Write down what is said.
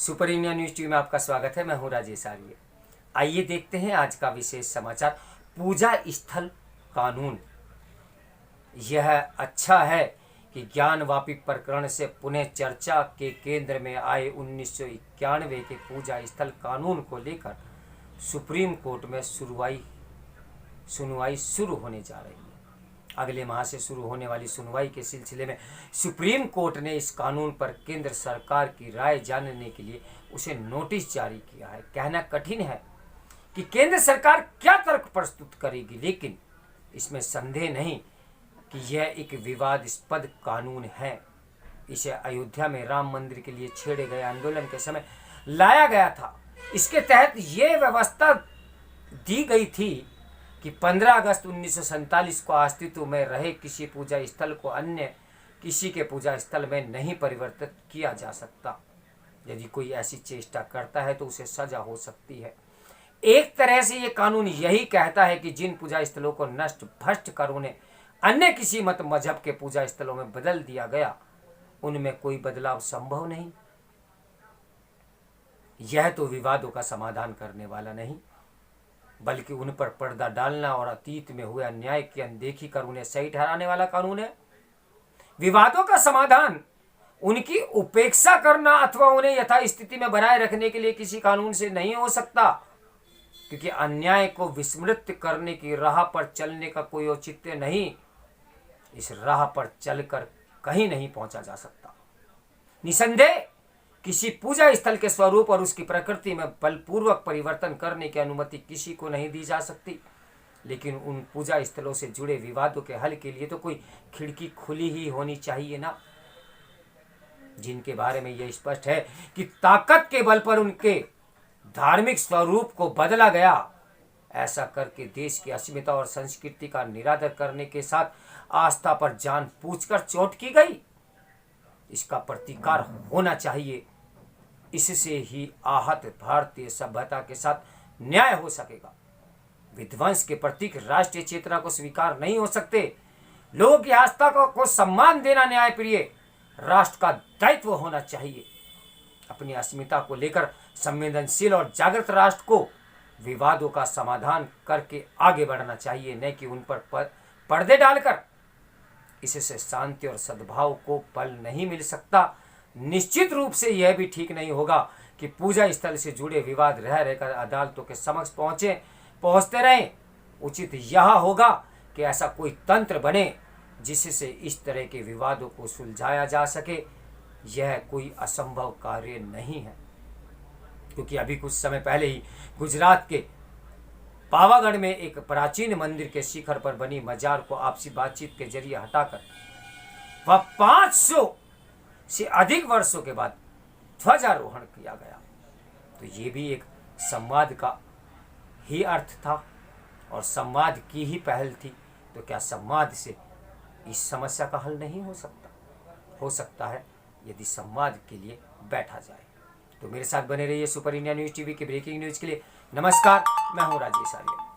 Super India news TV में आपका स्वागत है। मैं हूं राजेश आर्य। आइए देखते हैं आज का विशेष समाचार। पूजा स्थल कानून। यह अच्छा है कि ज्ञानवापी प्रकरण से पुनः चर्चा के केंद्र में आए 1991 के पूजा स्थल कानून को लेकर सुप्रीम कोर्ट में सुनवाई शुरू होने जा रही है। अगले माह से शुरू होने वाली सुनवाई के सिलसिले में सुप्रीम कोर्ट ने इस कानून पर केंद्र सरकार की राय जानने के लिए उसे नोटिस जारी किया है। कहना कठिन है कि केंद्र सरकार क्या तर्क प्रस्तुत करेगी, लेकिन इसमें संदेह नहीं कि यह एक विवादास्पद कानून है। इसे अयोध्या में राम मंदिर के लिए छेड़े गए आंदोलन के समय लाया गया था। इसके तहत यह व्यवस्था दी गई थी कि 15 अगस्त 1947 को अस्तित्व में रहे किसी पूजा स्थल को अन्य किसी के पूजा स्थल में नहीं परिवर्तित किया जा सकता। यदि कोई ऐसी चेष्टा करता है तो उसे सजा हो सकती है। एक तरह से ये कानून यही कहता है कि जिन पूजा स्थलों को नष्ट भ्रष्ट कर उन्हें अन्य किसी मत मजहब के पूजा स्थलों में बदल दिया गया, उनमें कोई बदलाव संभव नहीं। यह तो विवादों का समाधान करने वाला नहीं, बल्कि उन पर पर्दा डालना और अतीत में हुए अन्याय की अनदेखी कर उन्हें सही ठहराने वाला कानून है। विवादों का समाधान उनकी उपेक्षा करना अथवा उन्हें यथास्थिति में बनाए रखने के लिए किसी कानून से नहीं हो सकता, क्योंकि अन्याय को विस्मृत करने की राह पर चलने का कोई औचित्य नहीं। इस राह पर चलकर कहीं नहीं पहुंचा जा सकता। निसंदेह किसी पूजा स्थल के स्वरूप और उसकी प्रकृति में बलपूर्वक परिवर्तन करने की अनुमति किसी को नहीं दी जा सकती, लेकिन उन पूजा स्थलों से जुड़े विवादों के हल के लिए तो कोई खिड़की खुली ही होनी चाहिए ना, जिनके बारे में यह स्पष्ट है कि ताकत के बल पर उनके धार्मिक स्वरूप को बदला गया। ऐसा करके देश की अस्मिता और संस्कृति का निरादर करने के साथ आस्था पर जानबूझकर चोट की गई। इसका प्रतिकार होना चाहिए। इससे ही आहत भारतीय सभ्यता के साथ न्याय हो सकेगा। विध्वंस के प्रतीक राष्ट्रीय चेतना को स्वीकार नहीं हो सकते। लोगों की आस्था को सम्मान देना न्यायप्रिय राष्ट्र का दायित्व होना चाहिए। अपनी अस्मिता को लेकर संवेदनशील और जागृत राष्ट्र को विवादों का समाधान करके आगे बढ़ना चाहिए, न कि उन पर पर्दे डालकर। इससे शांति और सद्भाव को बल नहीं मिल सकता। निश्चित रूप से यह भी ठीक नहीं होगा कि पूजा स्थल से जुड़े विवाद रह रहकर अदालतों के समक्ष पहुंचते रहें। उचित यह होगा कि ऐसा कोई तंत्र बने जिससे इस तरह के विवादों को सुलझाया जा सके। यह कोई असंभव कार्य नहीं है, क्योंकि अभी कुछ समय पहले ही गुजरात के पावागढ़ में एक प्राचीन मंदिर के शिखर पर बनी मजार को आपसी बातचीत के जरिए हटाकर वह 500 से अधिक वर्षों के बाद ध्वजारोहण किया गया। तो ये भी एक संवाद का ही अर्थ था और संवाद की ही पहल थी। तो क्या संवाद से इस समस्या का हल नहीं हो सकता? हो सकता है, यदि संवाद के लिए बैठा जाए। तो मेरे साथ बने रहिए सुपर इंडिया न्यूज टीवी के ब्रेकिंग न्यूज के लिए। नमस्कार, मैं हूं राजेश आर्य।